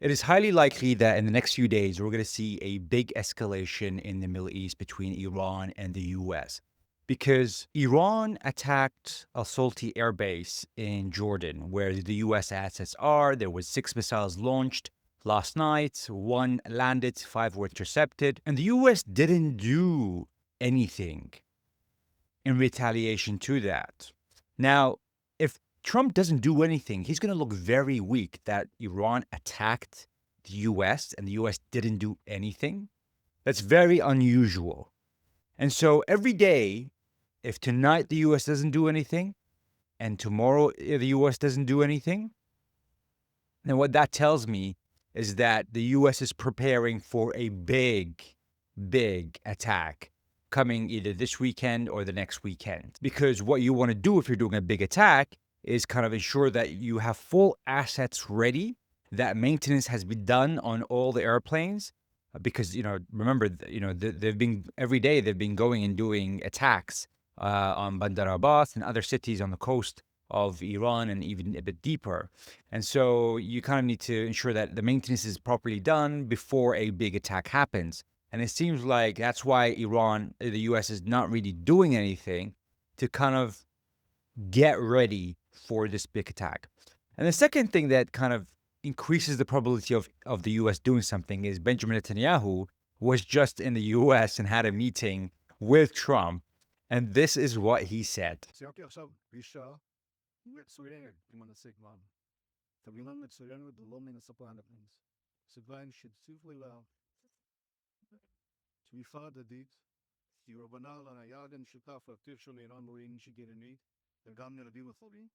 It is highly likely that in the next few days, we're going to see a big escalation in the Middle East between Iran and the US because Iran attacked Al-Sulti Air Base in Jordan, where the US assets are. There was 6 missiles launched last night, 1 landed, 5 were intercepted, and the US didn't do anything in retaliation to that. Now, if Trump doesn't do anything, he's going to look very weak that Iran attacked the US and the US didn't do anything. That's very unusual. And so every day, if tonight the US doesn't do anything and tomorrow the US doesn't do anything, then what that tells me is that the US is preparing for a big, big attack coming either this weekend or the next weekend. Because what you want to do if you're doing a big attack is kind of ensure that you have full assets ready, that maintenance has been done on all the airplanes. Because, remember, they've been every day they've been going and doing attacks on Bandar Abbas and other cities on the coast of Iran and even a bit deeper. And so you kind of need to ensure that the maintenance is properly done before a big attack happens. And it seems like that's why the US is not really doing anything to kind of get ready for this big attack. And the second thing that kind of increases the probability of the US doing something is Benjamin Netanyahu was just in the US and had a meeting with Trump. And this is what he said. מצוין, אם נעשה כבר. תבינה מצוינת לא מן הספלן הפנס. סגליים שצריך לה תמיכה הדדית, ירבנה ליד המשותף העתיד של איראן מורים שגרעינית, וגם ילדים וחולים,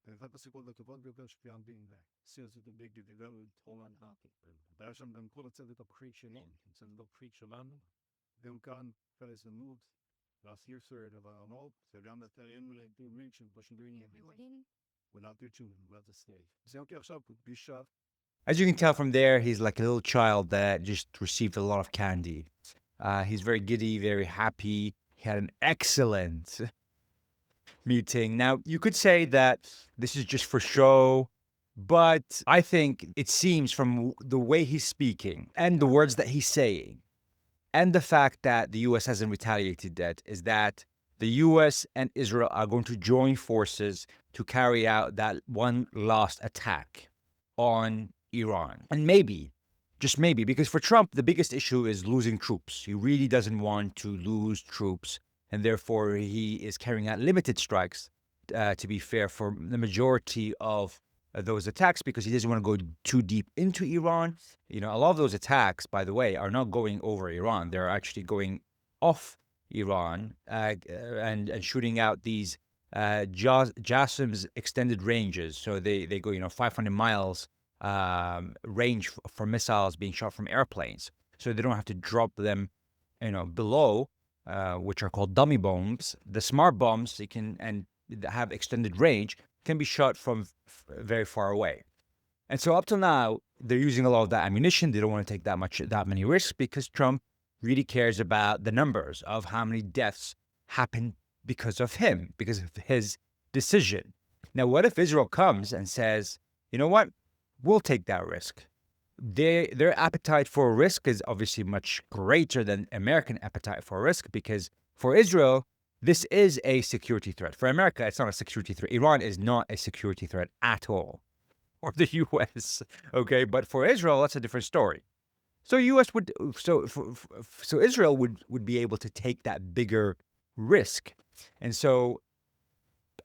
ואחת הסיבות הטובות ביותר שקיים בין סרט הביג דיבלופמנט הולנד האפי. והיה שם גם כל הצוות הבכיר שלנו, הצוות הבכיר שלנו, והם כאן בהזדמנות להסיר סרט אבל לא, וגם לתארים לדברים שבשינויים יבילים. As you can tell from there, he's like a little child that just received a lot of candy. He's very giddy, very happy. He had an excellent meeting. Now, you could say that this is just for show, but I think it seems from the way he's speaking and the words that he's saying, and the fact that the US hasn't retaliated yet, is that the US and Israel are going to join forces to carry out that one last attack on Iran. And maybe, just maybe, because for Trump, the biggest issue is losing troops. He really doesn't want to lose troops, and therefore he is carrying out limited strikes, to be fair, for the majority of those attacks, because he doesn't want to go too deep into Iran. A lot of those attacks, by the way, are not going over Iran. They're actually going off Iran and shooting out these JASSM's extended ranges. So they go 500 miles range for missiles being shot from airplanes. So they don't have to drop them below, which are called dummy bombs. The smart bombs they can and have extended range can be shot from very far away. And so up till now, they're using a lot of that ammunition. They don't want to take that many risks because Trump really cares about the numbers of how many deaths happen because of him, because of his decision. Now, what if Israel comes and says, you know what, we'll take that risk? Their appetite for risk is obviously much greater than American appetite for risk, because for Israel, this is a security threat. For America, it's not a security threat. Iran is not a security threat at all, or the U.S. Okay, but for Israel, that's a different story. So U.S. would so Israel would be able to take that bigger risk, and so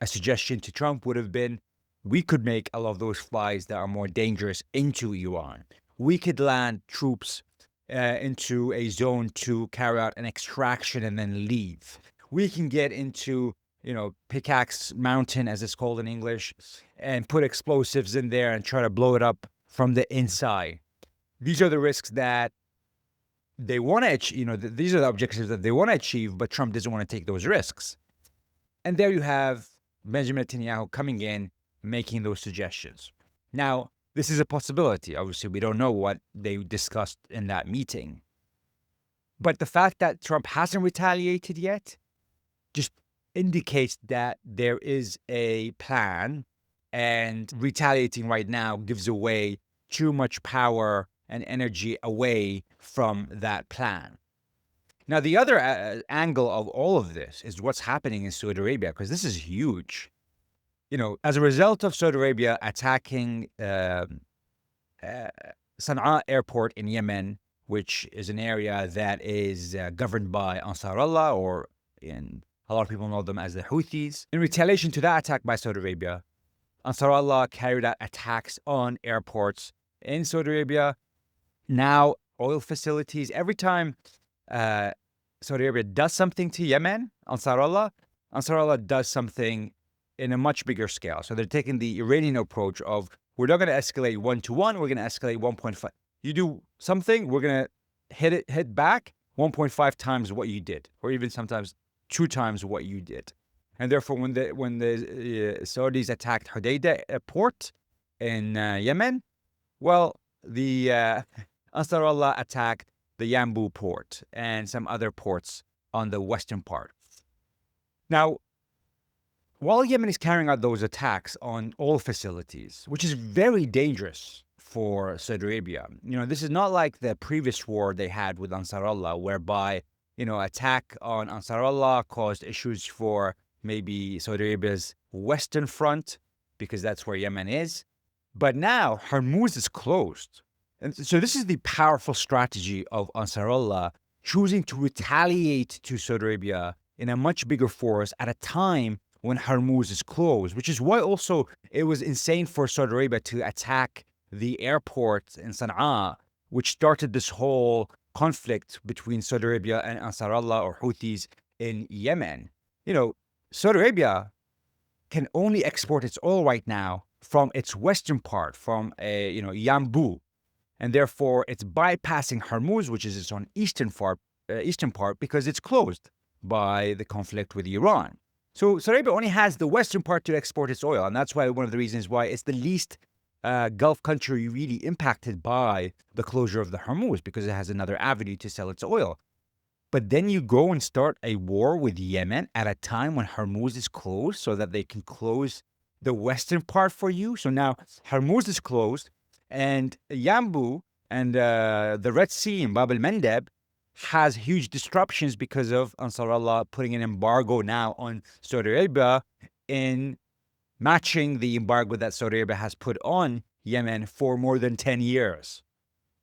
a suggestion to Trump would have been, we could make a lot of those flies that are more dangerous into Iran. We could land troops into a zone to carry out an extraction and then leave. We can get into Pickaxe Mountain, as it's called in English, and put explosives in there and try to blow it up from the inside. These are the risks that they want to achieve. These are the objectives that they want to achieve, but Trump doesn't want to take those risks. And there you have Benjamin Netanyahu coming in, making those suggestions. Now, this is a possibility. Obviously, we don't know what they discussed in that meeting. But the fact that Trump hasn't retaliated yet just indicates that there is a plan, and retaliating right now gives away too much power and energy away from that plan. Now, the other angle of all of this is what's happening in Saudi Arabia, because this is huge. As a result of Saudi Arabia attacking Sana'a airport in Yemen, which is an area that is governed by Ansar Allah, or a lot of people know them as the Houthis. In retaliation to that attack by Saudi Arabia, Ansar Allah carried out attacks on airports in Saudi Arabia, now oil facilities. Every time Saudi Arabia does something to Yemen, Ansar Allah does something in a much bigger scale. So they're taking the Iranian approach of, we're not going to escalate 1-to-1, we're going to escalate 1.5. You do something, we're going to hit back 1.5 times what you did, or even sometimes 2 times what you did. And therefore, when the Saudis attacked Hodeidah port in Yemen, well, the Ansar Allah attacked the Yanbu port and some other ports on the western part. Now, while Yemen is carrying out those attacks on oil facilities, which is very dangerous for Saudi Arabia, this is not like the previous war they had with Ansar Allah, whereby, attack on Ansar Allah caused issues for maybe Saudi Arabia's western front, because that's where Yemen is. But now Hormuz is closed. And so this is the powerful strategy of Ansar Allah choosing to retaliate to Saudi Arabia in a much bigger force at a time when Hormuz is closed, which is why also it was insane for Saudi Arabia to attack the airport in Sana'a, which started this whole conflict between Saudi Arabia and Ansar Allah or Houthis in Yemen. Saudi Arabia can only export its oil right now from its western part, from Yanbu, and therefore it's bypassing Hormuz, which is its own eastern part, because it's closed by the conflict with Iran. So Saudi Arabia only has the western part to export its oil, and that's why one of the reasons why it's the least Gulf country really impacted by the closure of the Hormuz, because it has another avenue to sell its oil. But then you go and start a war with Yemen at a time when Hormuz is closed so that they can close the western part for you. So now Hormuz is closed, and Yanbu and the Red Sea in el-Mandeb has huge disruptions because of Ansar Allah putting an embargo now on Saudi Arabia, in matching the embargo that Saudi Arabia has put on Yemen for more than 10 years.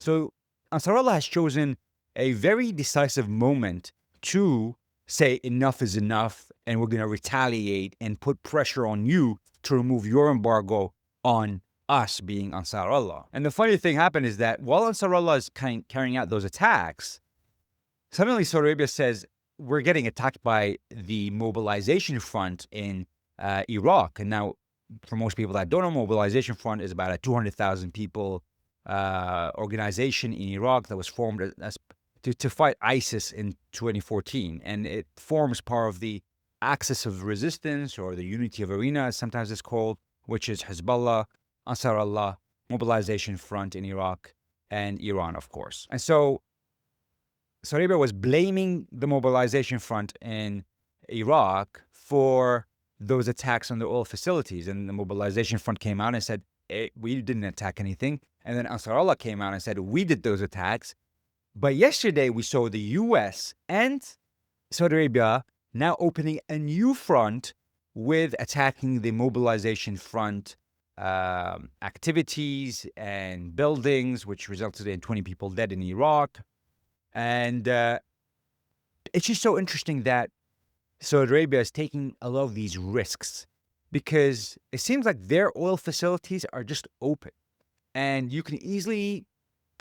So Ansar Allah has chosen a very decisive moment to say enough is enough, and we're going to retaliate and put pressure on you to remove your embargo on us, being Ansar Allah. And the funny thing happened is that while Ansar Allah is carrying out those attacks, suddenly Saudi Arabia says, we're getting attacked by the Mobilization Front in Iraq. And now, for most people that don't know, Mobilization Front is about a 200,000 people organization in Iraq that was formed to fight ISIS in 2014. And it forms part of the Axis of Resistance, or the Unity of Arena, as sometimes it's called, which is Hezbollah, Ansar Allah, Mobilization Front in Iraq, and Iran, of course. And so Saudi Arabia was blaming the Mobilization Front in Iraq for those attacks on the oil facilities. And the Mobilization Front came out and said, we didn't attack anything. And then Ansar Allah came out and said, we did those attacks. But yesterday we saw the U.S. and Saudi Arabia now opening a new front with attacking the Mobilization Front activities and buildings, which resulted in 20 people dead in Iraq. And it's just so interesting that Saudi Arabia is taking a lot of these risks, because it seems like their oil facilities are just open, and you can easily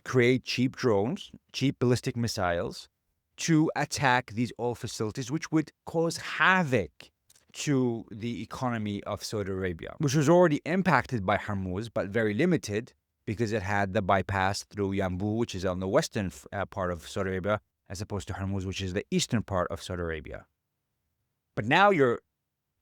create cheap drones, cheap ballistic missiles to attack these oil facilities, which would cause havoc to the economy of Saudi Arabia, which was already impacted by Hormuz, but very limited, because it had the bypass through Yanbu, which is on the western part of Saudi Arabia, as opposed to Hormuz, which is the eastern part of Saudi Arabia. But now you're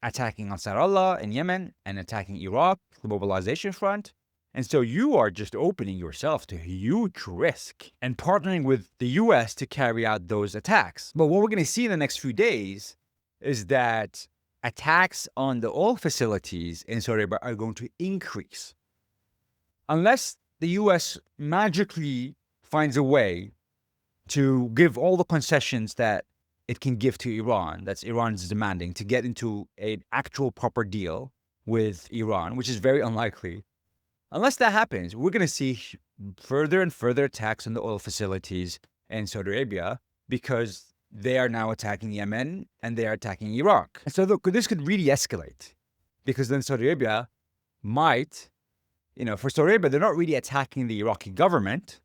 attacking Ansar Allah in Yemen and attacking Iraq, the Mobilization Front. And so you are just opening yourself to huge risk and partnering with the U.S. to carry out those attacks. But what we're going to see in the next few days is that attacks on the oil facilities in Saudi Arabia are going to increase. Unless the U.S. magically finds a way to give all the concessions that it can give to Iran, that's Iran's demanding, to get into an actual proper deal with Iran, which is very unlikely. Unless that happens, we're going to see further and further attacks on the oil facilities in Saudi Arabia because they are now attacking Yemen and they are attacking Iraq. And so look, this could really escalate because then Saudi Arabia might, for Saudi Arabia, they're not really attacking the Iraqi government.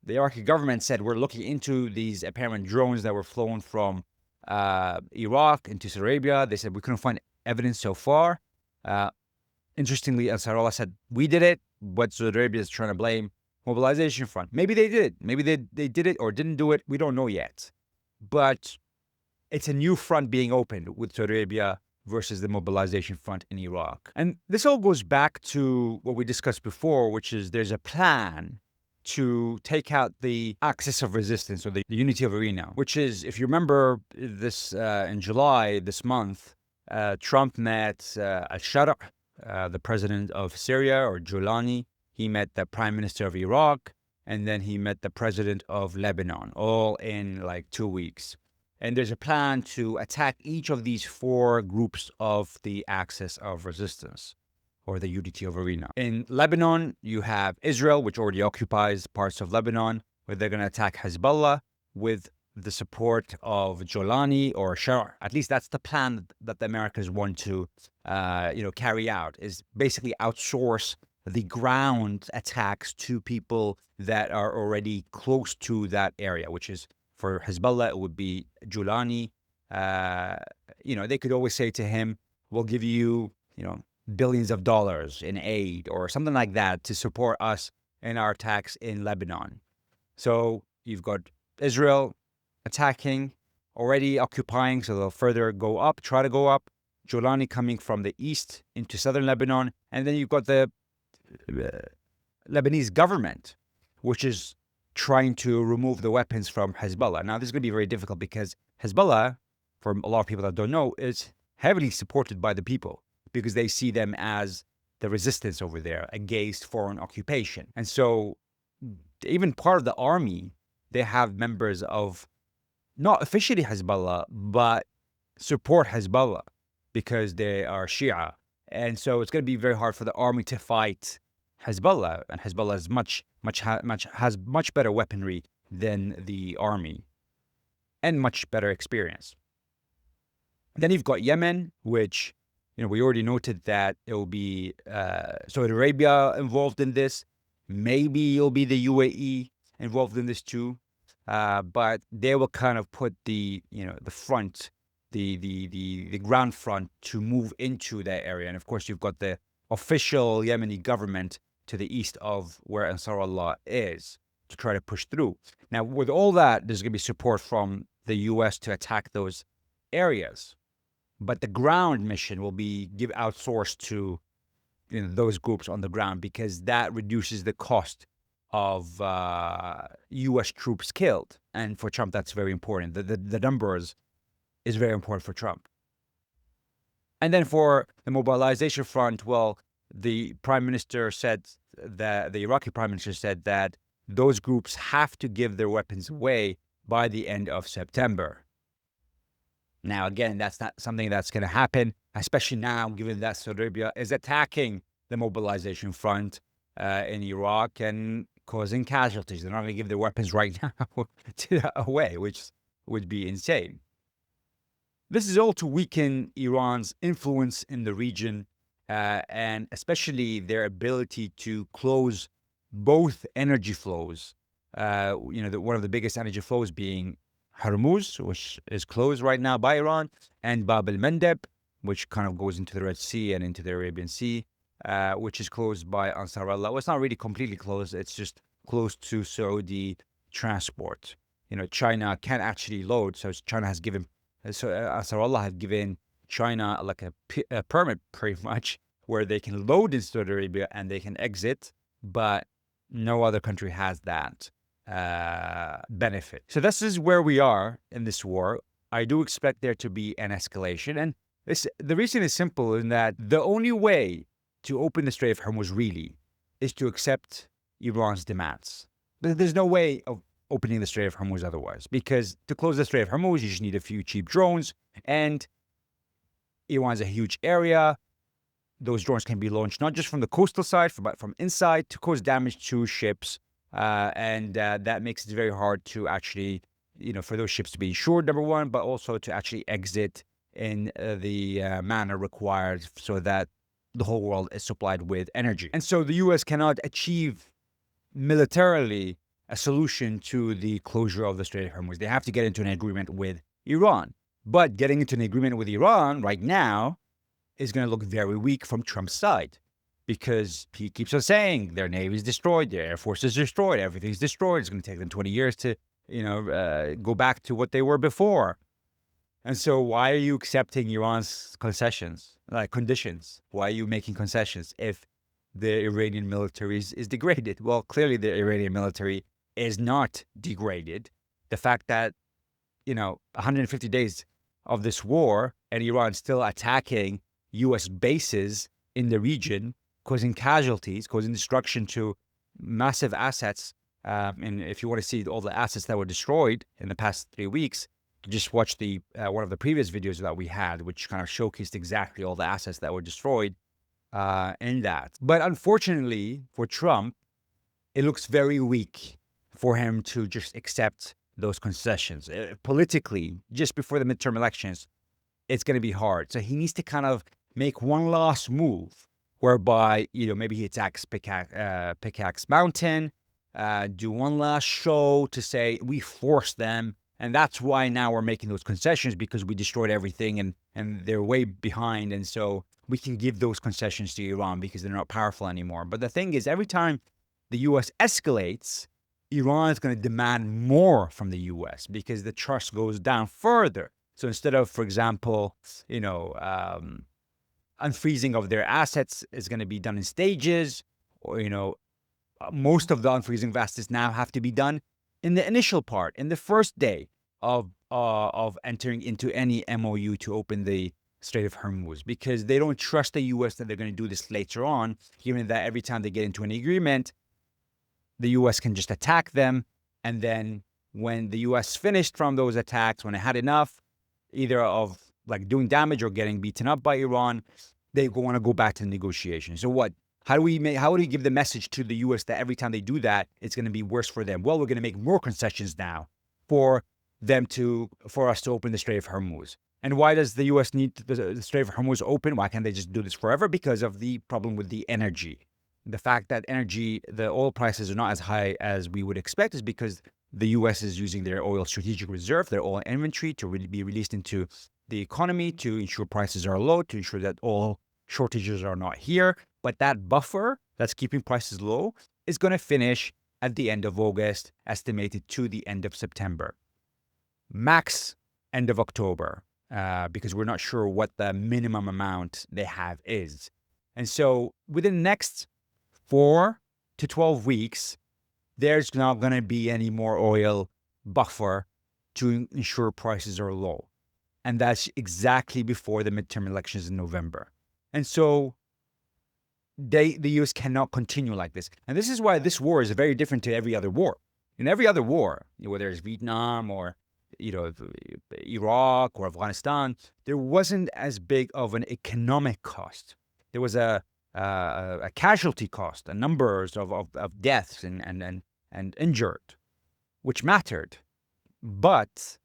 The Iraqi government said, we're looking into these apparent drones that were flown from Iraq into Saudi Arabia. They said, we couldn't find evidence so far. Interestingly, Ansar said, we did it, but Saudi Arabia is trying to blame Mobilization Front. Maybe they did it. Maybe they did it or didn't do it. We don't know yet. But it's a new front being opened with Saudi Arabia versus the Mobilization Front in Iraq. And this all goes back to what we discussed before, which is there's a plan to take out the axis of resistance or the unity of arena, which is, if you remember this in July this month, Trump met al-Shara, the president of Syria, or Jolani. He met the prime minister of Iraq, and then he met the president of Lebanon, all in like 2 weeks. And there's a plan to attack each of these 4 groups of the axis of resistance, or the unity of arena. In Lebanon, you have Israel, which already occupies parts of Lebanon, where they're going to attack Hezbollah with the support of Jolani or Shar. At least that's the plan that the Americans want to, carry out, is basically outsource the ground attacks to people that are already close to that area, which is, for Hezbollah, it would be Jolani. They could always say to him, we'll give you, billions of dollars in aid or something like that to support us in our attacks in Lebanon. So you've got Israel attacking, already occupying, so they'll further go up, try to go up. Jolani coming from the east into southern Lebanon. And then you've got the Lebanese government, which is trying to remove the weapons from Hezbollah. Now, this is going to be very difficult because Hezbollah, for a lot of people that don't know, is heavily supported by the people because they see them as the resistance over there against foreign occupation. And so even part of the army, they have members of not officially Hezbollah, but support Hezbollah because they are Shia. And so it's going to be very hard for the army to fight Hezbollah. And Hezbollah has much better weaponry than the army and much better experience. Then you've got Yemen, which, we already noted that it will be Saudi Arabia involved in this. Maybe it'll be the UAE involved in this too. But they will kind of put the front, the ground front to move into that area. And of course, you've got the official Yemeni government to the east of where Ansar Allah is to try to push through. Now, with all that, there's going to be support from the U.S. to attack those areas. But the ground mission will be outsourced to those groups on the ground because that reduces the cost of U.S. troops killed. And for Trump, that's very important. The numbers is very important for Trump. And then for the mobilization front, well, the prime minister said that the Iraqi prime minister said that those groups have to give their weapons away by the end of September. Now, again, that's not something that's going to happen, especially now, given that Saudi Arabia is attacking the mobilization front in Iraq and causing casualties. They're not going to give their weapons right now away, which would be insane. This is all to weaken Iran's influence in the region, and especially their ability to close both energy flows. One of the biggest energy flows being Hormuz, which is closed right now by Iran, and Bab el-Mandeb, which kind of goes into the Red Sea and into the Arabian Sea, which is closed by Ansar Allah. Well, it's not really completely closed. It's just closed to Saudi transport. China can't actually load, so China has given, Ansar Allah have given China like a permit pretty much where they can load in Saudi Arabia and they can exit, but no other country has that benefit. So this is where we are in this war. I do expect there to be an escalation. And the reason is simple in that the only way to open the Strait of Hormuz really is to accept Iran's demands. There's no way of opening the Strait of Hormuz otherwise, because to close the Strait of Hormuz, you just need a few cheap drones, and Iran's a huge area. Those drones can be launched not just from the coastal side, but from inside to cause damage to ships. And that makes it very hard to actually, for those ships to be insured, number one, but also to actually exit in the manner required so that the whole world is supplied with energy. And so the U.S. cannot achieve militarily a solution to the closure of the Strait of Hormuz. They have to get into an agreement with Iran. But getting into an agreement with Iran right now is going to look very weak from Trump's side, because he keeps on saying their navy is destroyed, their air force is destroyed, everything's destroyed. It's going to take them 20 years to, go back to what they were before. And so why are you accepting Iran's conditions? Why are you making concessions if the Iranian military is degraded? Well, clearly the Iranian military is not degraded. The fact that, 150 days of this war and Iran still attacking U.S. bases in the region, causing casualties, causing destruction to massive assets. And if you want to see all the assets that were destroyed in the past 3 weeks, just watch the one of the previous videos that we had, which kind of showcased exactly all the assets that were destroyed in that. But unfortunately for Trump, it looks very weak for him to just accept those concessions. Politically, just before the midterm elections, it's going to be hard. So he needs to kind of make one last move whereby, maybe he attacks Pickaxe Mountain, do one last show to say we forced them. And that's why now we're making those concessions, because we destroyed everything and they're way behind. And so we can give those concessions to Iran because they're not powerful anymore. But the thing is, every time the U.S. escalates, Iran is going to demand more from the U.S. because the trust goes down further. So instead of, for example, unfreezing of their assets is going to be done in stages, or, most of the unfreezing of assets now have to be done in the initial part, in the first day of entering into any MOU to open the Strait of Hormuz, because they don't trust the U.S. that they're going to do this later on, given that every time they get into an agreement, the U.S. can just attack them. And then when the U.S. finished from those attacks, when it had enough, either of doing damage or getting beaten up by Iran, they want to go back to the negotiation. So what? How do we give the message to the U.S. that every time they do that, it's going to be worse for them? Well, we're going to make more concessions now for us to open the Strait of Hormuz. And why does the U.S. need the Strait of Hormuz open? Why can't they just do this forever? Because of the problem with the energy. The fact that the oil prices are not as high as we would expect is because the U.S. is using their oil strategic reserve, their oil inventory, to really be released into the economy, to ensure prices are low, to ensure that oil shortages are not here. But that buffer that's keeping prices low is going to finish at the end of August, estimated to the end of September. Max end of October, because we're not sure what the minimum amount they have is. And so within the next 4 to 12 weeks, there's not going to be any more oil buffer to ensure prices are low. And that's exactly before the midterm elections in November. And so the U.S. cannot continue like this. And this is why this war is very different to every other war. In every other war, whether it's Vietnam or Iraq or Afghanistan, there wasn't as big of an economic cost. There was a casualty cost, a numbers of deaths and injured, which mattered. But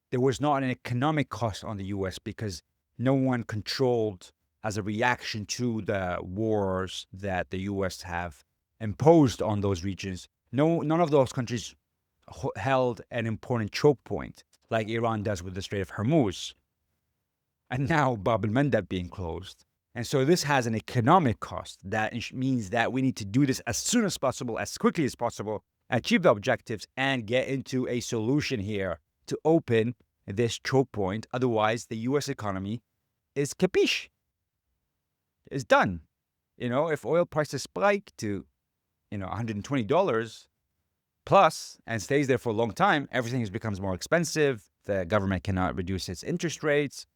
there was not an economic cost on the U.S. because no one controlled, as a reaction to the wars that the U.S. have imposed on those regions. None of those countries held an important choke point like Iran does with the Strait of Hormuz. And now Bab el-Mandeb being closed. And so this has an economic cost that means that we need to do this as soon as possible, as quickly as possible, achieve the objectives, and get into a solution here to open this choke point. Otherwise, the U.S. economy is capiche. Is done. If oil prices spike to, $120 plus and stays there for a long time, everything becomes more expensive. The government cannot reduce its interest rates.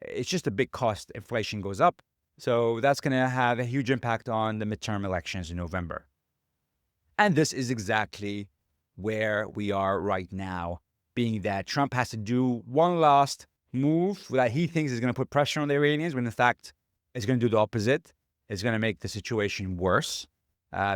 It's just a big cost. Inflation goes up. So that's going to have a huge impact on the midterm elections in November. And this is exactly where we are right now, being that Trump has to do one last move that he thinks is going to put pressure on the Iranians, when in fact it's going to do the opposite. It's going to make the situation worse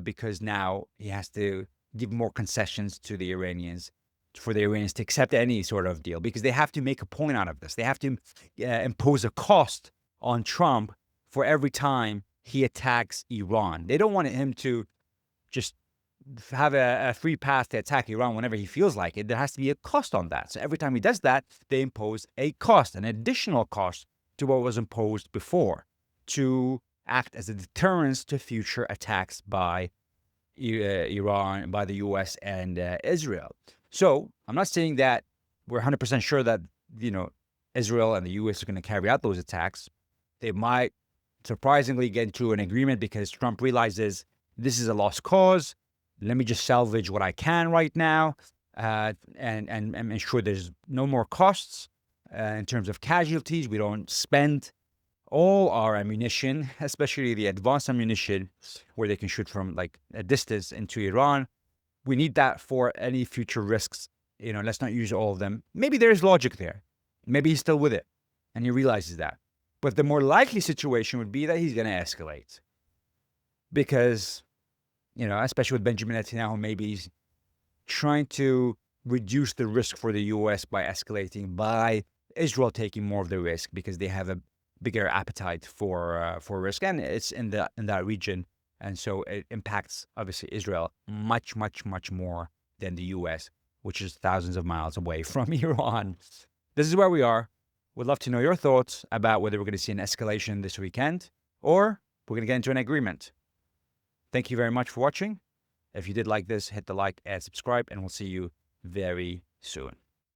because now he has to give more concessions to the Iranians for the Iranians to accept any sort of deal, because they have to make a point out of this. They have to impose a cost on Trump for every time he attacks Iran. They don't want him to just have a free pass to attack Iran whenever he feels like it. There has to be a cost on that. So every time he does that, they impose a cost, an additional cost to what was imposed before, to act as a deterrence to future attacks by Iran, by the U.S. and Israel. So I'm not saying that we're 100% sure that, Israel and the U.S. are going to carry out those attacks. They might surprisingly get into an agreement because Trump realizes this is a lost cause. Let me just salvage what I can right now and ensure there's no more costs in terms of casualties. We don't spend all our ammunition, especially the advanced ammunition, where they can shoot from like a distance into Iran. We need that for any future risks. Let's not use all of them. Maybe there's logic there. Maybe he's still with it and he realizes that. But the more likely situation would be that he's going to escalate. Because, especially with Benjamin Netanyahu, maybe he's trying to reduce the risk for the U.S. by escalating, by Israel taking more of the risk because they have a bigger appetite for risk, and it's in that region, and so it impacts obviously Israel much, much, much more than the U.S., which is thousands of miles away from Iran. This is where we are. Would love to know your thoughts about whether we're going to see an escalation this weekend or we're going to get into an agreement. Thank you very much for watching. If you did like this, hit the like and subscribe, and we'll see you very soon.